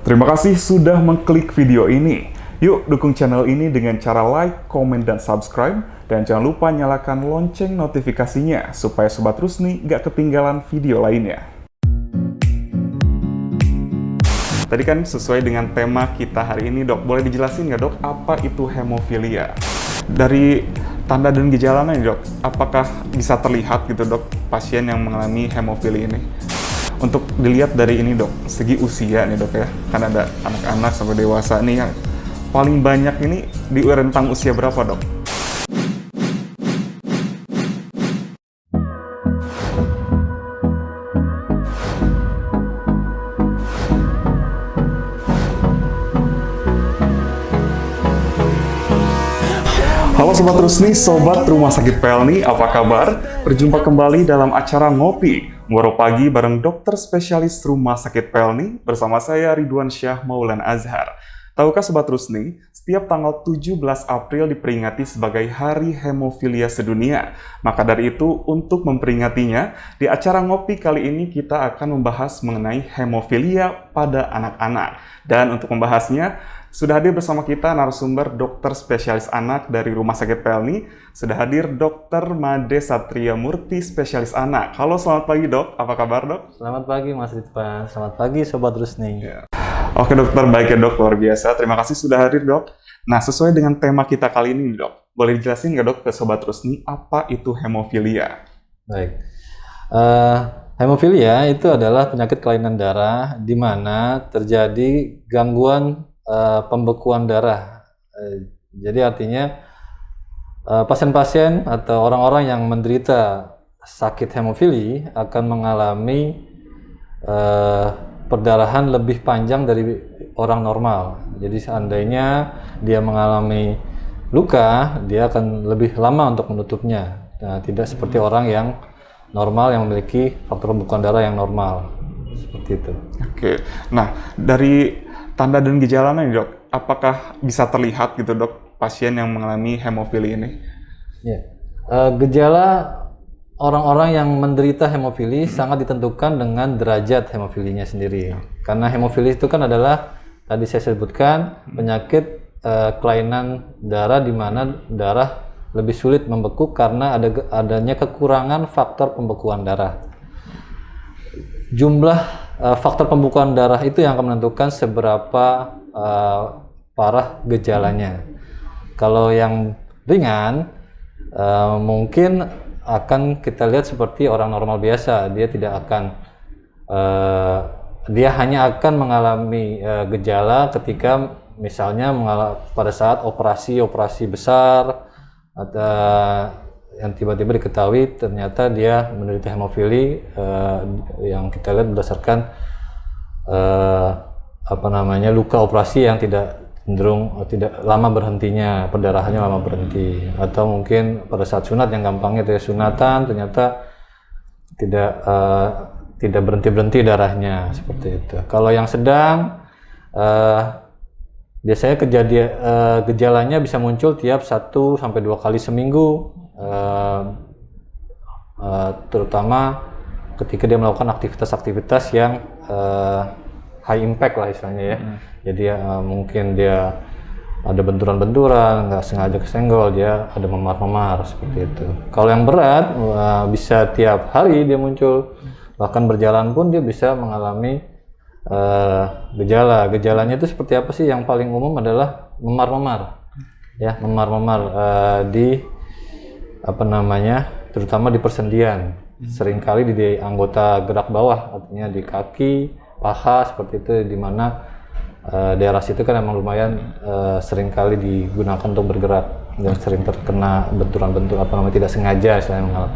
Terima kasih sudah mengklik video ini. Yuk dukung channel ini dengan cara like, komen, dan subscribe. Dan jangan lupa nyalakan lonceng notifikasinya supaya Sobat Rusni nggak ketinggalan video lainnya. Tadi kan sesuai dengan tema kita hari ini, Dok. Boleh dijelasin nggak, Dok, apa itu hemofilia? Dari tanda dan gejalanya, Dok, apakah bisa terlihat gitu, Dok, pasien yang mengalami hemofilia ini? Untuk dilihat dari ini, Dok, segi usia nih, Dok, ya. Kan ada anak-anak sampai dewasa nih yang paling banyak ini di rentang usia berapa, Dok? Halo Sobat Rusni, Sobat Rumah Sakit Pelni, apa kabar? Berjumpa kembali dalam acara Ngopi Ngoro Pagi bareng dokter spesialis Rumah Sakit Pelni bersama saya Ridwan Syah Maulana Azhar. Tahukah Sobat Rusni, setiap tanggal 17 April diperingati sebagai Hari Hemofilia Sedunia. Maka dari itu, untuk memperingatinya, di acara Ngopi kali ini kita akan membahas mengenai hemofilia pada anak-anak. Dan untuk membahasnya, sudah hadir bersama kita narasumber dokter spesialis anak dari Rumah Sakit Pelni. Sudah hadir Dr. Made Satria Murti, spesialis anak. Halo, selamat pagi, Dok. Apa kabar, Dok? Selamat pagi, Mas Ridwan. Selamat pagi, Sobat Rusni. Ya. Oke, dokter. Baik ya, Dok. Luar biasa. Terima kasih sudah hadir, Dok. Nah, sesuai dengan tema kita kali ini, Dok. Boleh dijelasin nggak, Dok, ke Sobat Rusni, apa itu hemofilia? Baik. Hemofilia itu adalah penyakit kelainan darah di mana terjadi gangguan pembekuan darah. Jadi artinya pasien-pasien atau orang-orang yang menderita sakit hemofili akan mengalami perdarahan lebih panjang dari orang normal. Jadi seandainya dia mengalami luka, dia akan lebih lama untuk menutupnya. Nah, tidak seperti orang yang normal yang memiliki faktor pembekuan darah yang normal. Seperti itu. Oke. Nah, dari tanda dan gejalanya nih, Dok, apakah bisa terlihat gitu, Dok, pasien yang mengalami hemofili ini? Ya. Gejala orang-orang yang menderita hemofili sangat ditentukan dengan derajat hemofilinya sendiri. Karena hemofili itu kan adalah, tadi saya sebutkan, penyakit kelainan darah di mana darah lebih sulit membeku karena adanya kekurangan faktor pembekuan darah. Jumlah faktor pembekuan darah itu yang akan menentukan seberapa parah gejalanya. Kalau yang ringan, mungkin akan kita lihat seperti orang normal biasa. Dia tidak akan, dia hanya akan mengalami gejala ketika misalnya pada saat operasi besar atau yang tiba-tiba diketahui ternyata dia menderita hemofili, yang kita lihat berdasarkan luka operasi yang tidak lama berhentinya, perdarahannya lama berhenti, atau mungkin pada saat sunat yang gampangnya itu sunatan ternyata tidak berhenti darahnya, seperti itu. Kalau yang sedang, biasanya gejalanya bisa muncul tiap 1 sampai 2 kali seminggu, terutama ketika dia melakukan aktivitas-aktivitas yang high impact lah istilahnya ya. Jadi mungkin dia ada benturan-benturan, nggak sengaja kesenggol, dia ada memar-memar seperti itu. Kalau yang berat bisa tiap hari dia muncul, bahkan berjalan pun dia bisa mengalami gejalanya itu seperti apa sih? Yang paling umum adalah memar-memar, ya, memar-memar di terutama di persendian, seringkali di anggota gerak bawah, artinya di kaki, paha, seperti itu, di mana daerah situ kan emang lumayan seringkali digunakan untuk bergerak dan sering terkena benturan-benturan tidak sengaja, istilahnya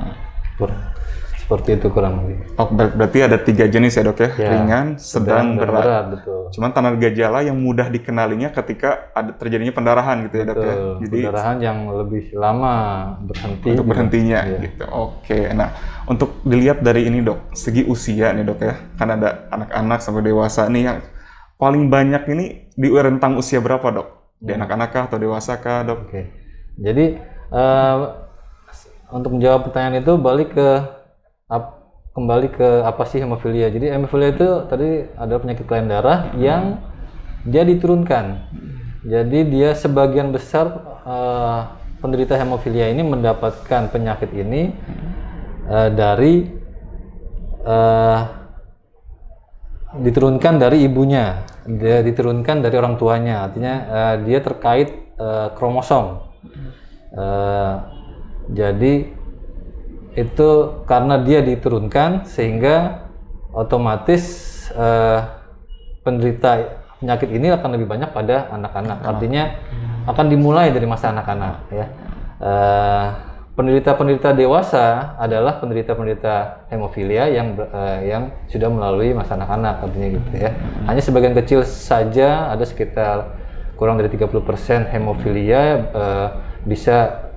seperti itu kurang lebih. Oh, berarti ada 3 jenis ya, Dok, ya? Ya, ringan, sedang, berat. Betul. Cuman tanda gejala yang mudah dikenalinya ketika ada terjadinya pendarahan gitu ya, Dok, ya? Jadi pendarahan yang lebih lama berhenti. Untuk berhentinya, ya, gitu. Oke, nah untuk dilihat dari ini, Dok, segi usia nih, Dok, ya? Kan ada anak-anak sampai dewasa nih yang paling banyak ini di rentang usia berapa, Dok? Di anak-anak kah atau dewasa kah, Dok? Oke. Jadi untuk menjawab pertanyaan itu kembali ke apa sih hemofilia. Jadi hemofilia itu tadi adalah penyakit kelainan darah yang dia diturunkan. Jadi dia sebagian besar penderita hemofilia ini mendapatkan penyakit ini dari diturunkan dari ibunya, dia diturunkan dari orang tuanya. Artinya dia terkait kromosom. Jadi itu karena dia diturunkan sehingga otomatis penderita penyakit ini akan lebih banyak pada anak-anak. Artinya akan dimulai dari masa anak-anak ya. Penderita-penderita dewasa adalah penderita-penderita hemofilia yang sudah melalui masa anak-anak, artinya gitu ya. Hanya sebagian kecil saja, ada sekitar kurang dari 30% hemofilia bisa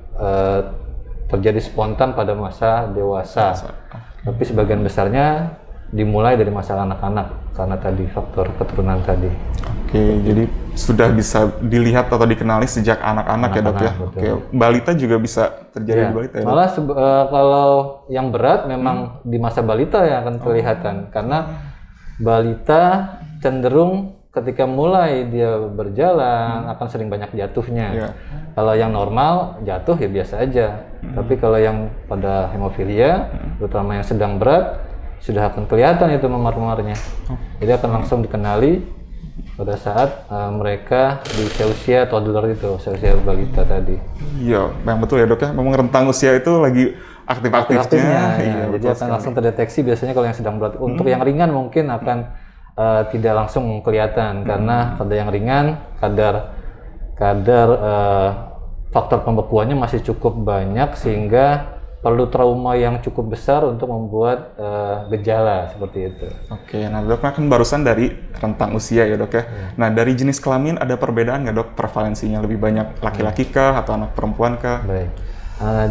terjadi spontan pada masa dewasa. Tapi sebagian besarnya dimulai dari masa anak-anak karena tadi faktor keturunan tadi. Oke, jadi sudah bisa dilihat atau dikenali sejak anak-anak ya dok ya. Betul. Oke, balita juga bisa terjadi di balita ya dok? Malah kalau yang berat memang di masa balita yang akan kelihatan karena balita cenderung ketika mulai dia berjalan akan sering banyak jatuhnya. Kalau yang normal jatuh ya biasa aja. Tapi kalau yang pada hemofilia, terutama yang sedang berat, sudah akan kelihatan itu memar-memarnya. Jadi akan langsung dikenali pada saat mereka di usia toddler itu, usia balita tadi. Iya, memang betul ya dok ya. Memang rentang usia itu lagi aktif-aktifnya. Iya, jadi akan langsung terdeteksi biasanya kalau yang sedang berat. Untuk yang ringan mungkin akan tidak langsung kelihatan karena pada yang ringan kadar faktor pembekuannya masih cukup banyak sehingga perlu trauma yang cukup besar untuk membuat gejala seperti itu. Oke, nah dok kan barusan dari rentang usia ya dok ya. Nah dari jenis kelamin ada perbedaan nggak dok prevalensinya lebih banyak laki-laki kah atau anak perempuan kah? Baik.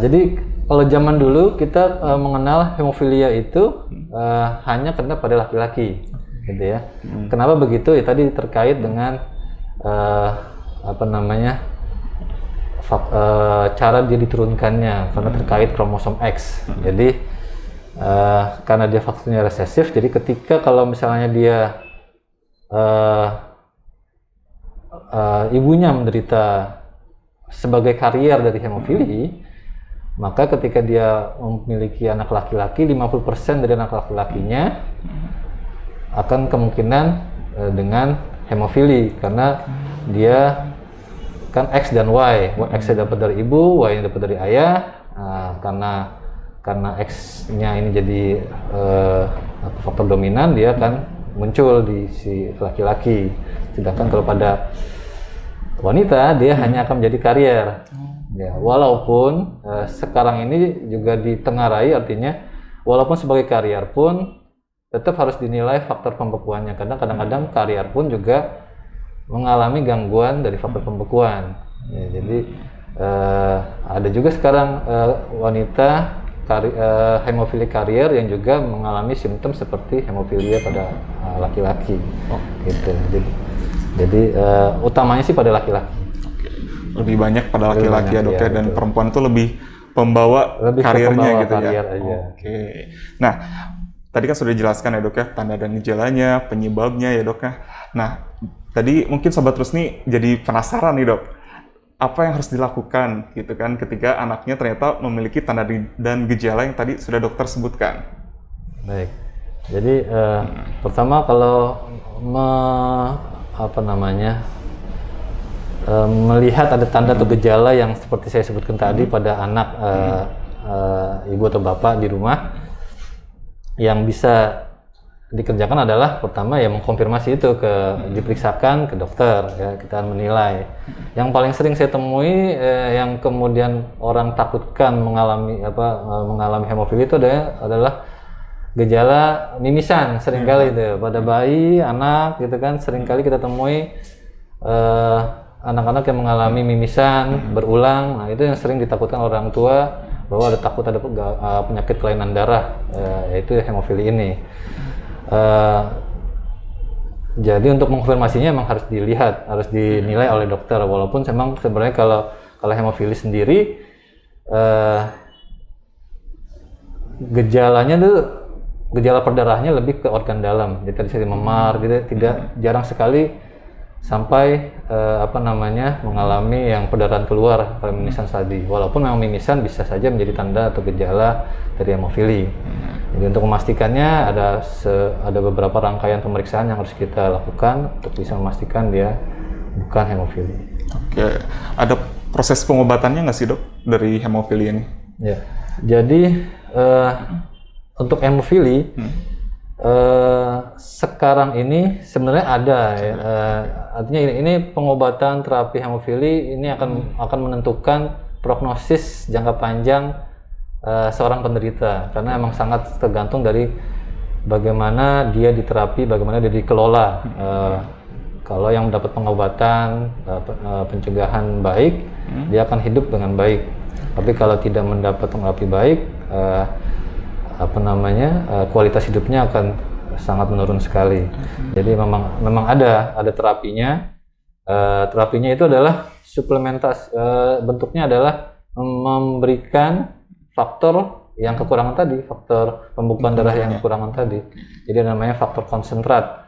Jadi kalau zaman dulu kita mengenal hemofilia itu hanya kena pada laki-laki, gitu ya. Kenapa begitu? Ya tadi terkait dengan cara dia diturunkannya karena terkait kromosom X. Jadi karena dia faktornya resesif, jadi ketika kalau misalnya dia ibunya menderita sebagai karier dari hemofili, maka ketika dia memiliki anak laki-laki, 50% dari anak laki-lakinya akan kemungkinan dengan hemofili karena dia kan X dan Y. X-nya dapat dari ibu, Y-nya dapat dari ayah. Karena X-nya ini jadi faktor dominan, dia akan muncul di si laki-laki. Sedangkan kalau pada wanita, dia hanya akan menjadi karier. Ya, walaupun sekarang ini juga ditengarai, artinya walaupun sebagai karier pun tetap harus dinilai faktor pembekuannya. Karena kadang-kadang karier pun juga mengalami gangguan dari faktor pembekuan. Ya, jadi ada juga sekarang wanita hemofili karier yang juga mengalami simptom seperti hemofilia pada laki-laki. Gitu. Jadi utamanya sih pada laki-laki. Lebih banyak pada laki-laki ya dok ya, dan perempuan itu lebih pembawa karirnya gitu ya. Oke. Nah, tadi kan sudah dijelaskan ya dok ya, tanda dan gejalanya, penyebabnya ya dok ya. Nah, tadi mungkin Sobat Rusni jadi penasaran nih dok, apa yang harus dilakukan gitu kan ketika anaknya ternyata memiliki tanda dan gejala yang tadi sudah dokter sebutkan. Baik, jadi pertama kalau melihat ada tanda atau gejala yang seperti saya sebutkan tadi pada anak ibu atau bapak di rumah, yang bisa dikerjakan adalah pertama ya mengkonfirmasi itu diperiksakan ke dokter ya, kita menilai. Yang paling sering saya temui yang kemudian orang takutkan mengalami hemofili itu adalah gejala mimisan seringkali itu pada bayi, anak gitu kan, seringkali kita temui anak-anak yang mengalami mimisan berulang. Nah, itu yang sering ditakutkan orang tua bahwa takut ada penyakit kelainan darah, yaitu hemofili ini. Jadi untuk mengkonfirmasinya memang harus dilihat, harus dinilai oleh dokter. Walaupun memang sebenarnya kalau hemofili sendiri gejalanya tuh gejala perdarahannya lebih ke organ dalam. Jadi tadi saya memar, gitu, tidak jarang sekali sampai mengalami yang perdarahan keluar reminisan tadi. Walaupun memang mimisan bisa saja menjadi tanda atau gejala dari hemofili. Jadi untuk memastikannya ada beberapa rangkaian pemeriksaan yang harus kita lakukan untuk bisa memastikan dia bukan hemofili. Oke, ada proses pengobatannya nggak sih dok dari hemofili ini? Ya, jadi untuk hemofili sekarang ini sebenarnya ada ya. Artinya ini pengobatan terapi hemofili ini akan menentukan prognosis jangka panjang seorang penderita, karena emang sangat tergantung dari bagaimana dia diterapi, bagaimana dia dikelola. Kalau yang mendapat pengobatan pencegahan baik, dia akan hidup dengan baik. Tapi kalau tidak mendapat terapi baik, kualitas hidupnya akan sangat menurun sekali. Jadi memang ada terapinya. Terapinya itu adalah suplementasi. Bentuknya adalah memberikan faktor yang kekurangan tadi, faktor pembukaan darah yang kekurangan tadi. Jadi namanya faktor konsentrat.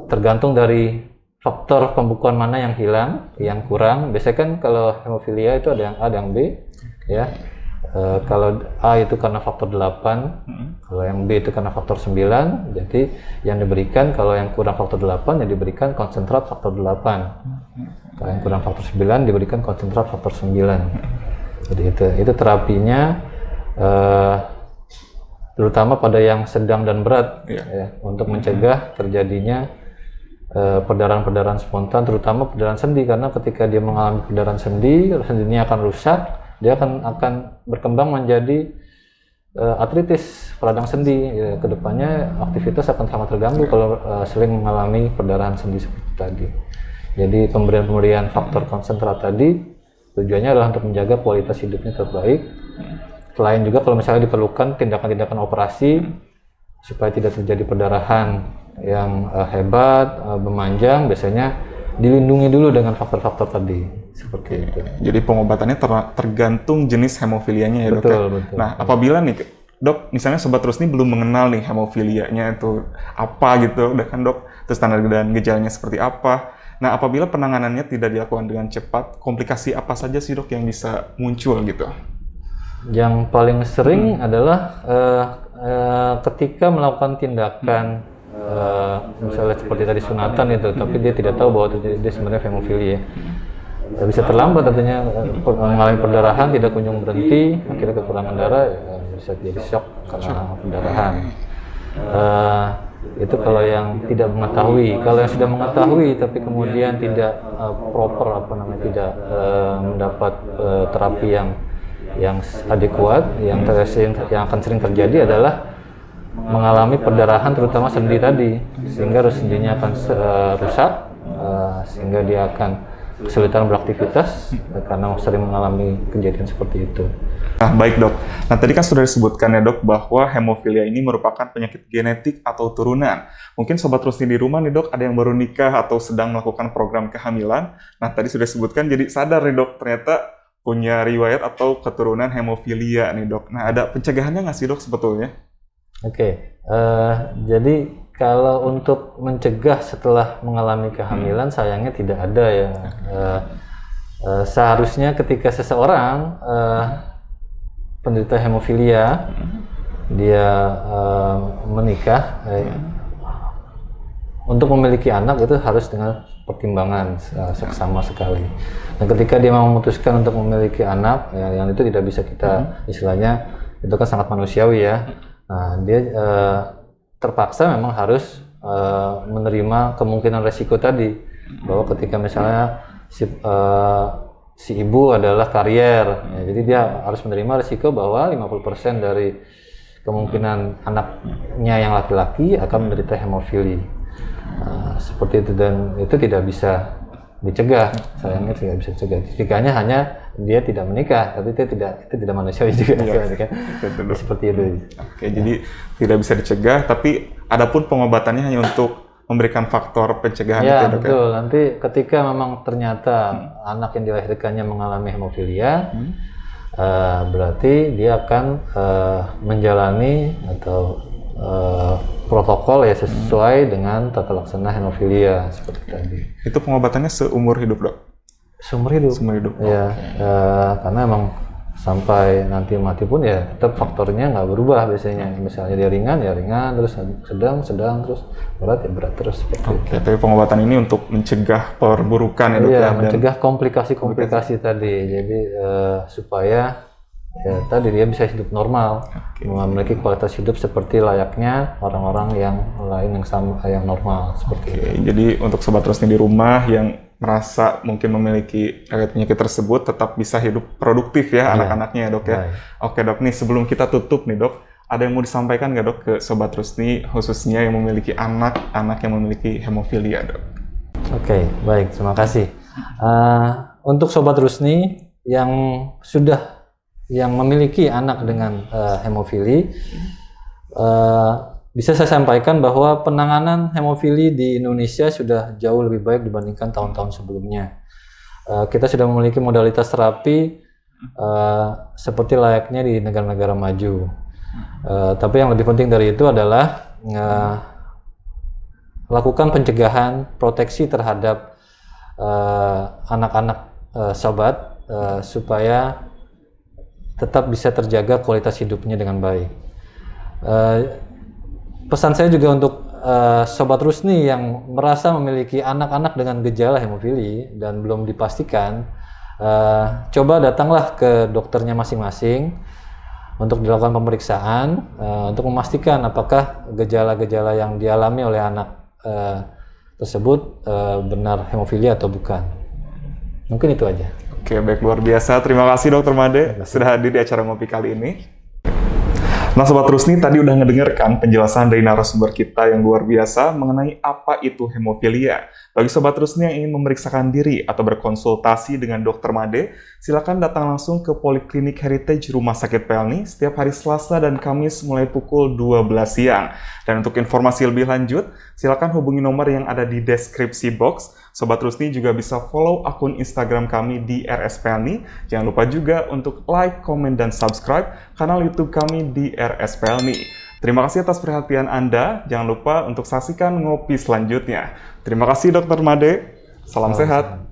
Tergantung dari faktor pembukuan mana yang hilang, yang kurang. Biasanya kan kalau hemofilia itu ada yang A, ada yang B, ya. Kalau A itu karena faktor 8, kalau yang B itu karena faktor 9. Jadi yang diberikan kalau yang kurang faktor 8 yang diberikan konsentrat faktor 8. Kalau yang kurang faktor 9 diberikan konsentrat faktor 9. Jadi itu terapinya, terutama pada yang sedang dan berat, ya, untuk mencegah terjadinya perdarahan spontan, terutama perdarahan sendi, karena ketika dia mengalami perdarahan sendi, sendinya akan rusak, dia akan berkembang menjadi artritis radang sendi. Ya, kedepannya aktivitas akan sangat terganggu kalau sering mengalami perdarahan sendi seperti tadi. Jadi pemberian faktor konsentrat tadi tujuannya adalah untuk menjaga kualitas hidupnya terbaik. Selain juga kalau misalnya diperlukan tindakan-tindakan operasi supaya tidak terjadi perdarahan yang hebat, memanjang, biasanya dilindungi dulu dengan faktor-faktor tadi, seperti itu. Jadi pengobatannya tergantung jenis hemofilianya ya dok? Betul. Nah, apabila nih dok, misalnya Sobat Rusni belum mengenal nih hemofilianya itu apa gitu, udah kan dok, terus tanda dan gejalanya seperti apa. Nah, apabila penanganannya tidak dilakukan dengan cepat, komplikasi apa saja sih dok yang bisa muncul gitu? Yang paling sering adalah ketika melakukan tindakan misalnya seperti tadi sunatan itu, tapi dia tidak tahu bahwa dia sebenarnya hemofilia. Bisa terlambat artinya mengalami perdarahan tidak kunjung berhenti, akhirnya kekurangan darah, bisa jadi shock karena perdarahan. Itu kalau yang tidak mengetahui. Kalau yang sudah mengetahui tapi kemudian tidak proper tidak mendapat terapi yang adekuat, yang akan sering terjadi adalah mengalami perdarahan terutama sendi tadi, sehingga sendinya akan rusak, sehingga dia akan kesulitan beraktivitas karena sering mengalami kejadian seperti itu. Nah, baik dok. Nah, tadi kan sudah disebutkan ya dok bahwa hemofilia ini merupakan penyakit genetik atau turunan. Mungkin Sobat Rusni di rumah nih dok, ada yang baru nikah atau sedang melakukan program kehamilan. Nah, tadi sudah disebutkan jadi sadar nih dok, ternyata punya riwayat atau keturunan hemofilia nih dok. Nah, ada pencegahannya nggak sih dok sebetulnya? Oke, jadi kalau untuk mencegah setelah mengalami kehamilan, sayangnya tidak ada ya. Seharusnya ketika seseorang penderita hemofilia, dia menikah, untuk memiliki anak itu harus dengan pertimbangan seksama sekali. Dan ketika dia memutuskan untuk memiliki anak, yang itu tidak bisa kita istilahnya, itu kan sangat manusiawi ya. Nah, dia terpaksa memang harus menerima kemungkinan resiko tadi, bahwa ketika misalnya si ibu adalah karier, ya, jadi dia harus menerima resiko bahwa 50% dari kemungkinan anaknya yang laki-laki akan menderita hemofili. Seperti itu, dan itu tidak bisa dicegah, sayangnya tidak bisa dicegah. Cegahnya hanya dia tidak menikah, tapi itu tidak manusiawi juga, kan? Seperti itu. Oke, jadi tidak bisa dicegah, tapi adapun pengobatannya hanya untuk memberikan faktor pencegahan itu ya dok? Betul. Nanti ketika memang ternyata anak yang dilahirkannya mengalami hemofilia, berarti dia akan menjalani atau protokol ya sesuai dengan tata laksana hemofilia seperti tadi. Itu pengobatannya seumur hidup, Dok? Seumur hidup. Seumur hidup. Ya, karena emang sampai nanti mati pun ya tetap faktornya nggak berubah biasanya. Misalnya dia ringan ya ringan, terus sedang terus berat ya berat terus seperti itu. Tapi pengobatan ini untuk mencegah perburukan ya, Dok? Iya, mencegah komplikasi tadi. Jadi supaya ya tadi dia bisa hidup normal, memiliki kualitas hidup seperti layaknya orang-orang yang lain yang sama yang normal seperti itu. Jadi untuk Sobat Rusni di rumah yang merasa mungkin memiliki penyakit tersebut tetap bisa hidup produktif ya anak-anaknya ya, Dok ya. Baik. Oke, Dok, nih sebelum kita tutup nih, Dok, ada yang mau disampaikan nggak, Dok, ke Sobat Rusni khususnya yang memiliki anak-anak yang memiliki hemofilia, Dok? Oke, baik, terima kasih. Untuk Sobat Rusni yang memiliki anak dengan hemofili, bisa saya sampaikan bahwa penanganan hemofili di Indonesia sudah jauh lebih baik dibandingkan tahun-tahun sebelumnya. Kita sudah memiliki modalitas terapi seperti layaknya di negara-negara maju. Tapi yang lebih penting dari itu adalah lakukan pencegahan, proteksi terhadap anak-anak sobat supaya tetap bisa terjaga kualitas hidupnya dengan baik. Pesan saya juga untuk Sobat Rusni yang merasa memiliki anak-anak dengan gejala hemofili dan belum dipastikan, coba datanglah ke dokternya masing-masing untuk dilakukan pemeriksaan untuk memastikan apakah gejala-gejala yang dialami oleh anak tersebut benar hemofilia atau bukan. Mungkin itu aja. Oke, baik, luar biasa. Terima kasih Dokter Made sudah hadir di acara ngopi kali ini. Nah, Sobat Rusni tadi udah ngedengarkan penjelasan dari narasumber kita yang luar biasa mengenai apa itu hemofilia. Bagi Sobat Rusni yang ingin memeriksakan diri atau berkonsultasi dengan Dokter Made, silakan datang langsung ke Poliklinik Heritage Rumah Sakit Pelni setiap hari Selasa dan Kamis mulai pukul 12 siang. Dan untuk informasi lebih lanjut, silakan hubungi nomor yang ada di deskripsi box. Sobat Rusni juga bisa follow akun Instagram kami di RS Pelni. Jangan lupa juga untuk like, komen, dan subscribe kanal YouTube kami di RS Pelni. Terima kasih atas perhatian Anda. Jangan lupa untuk saksikan ngopi selanjutnya. Terima kasih Dokter Made. Salam sehat.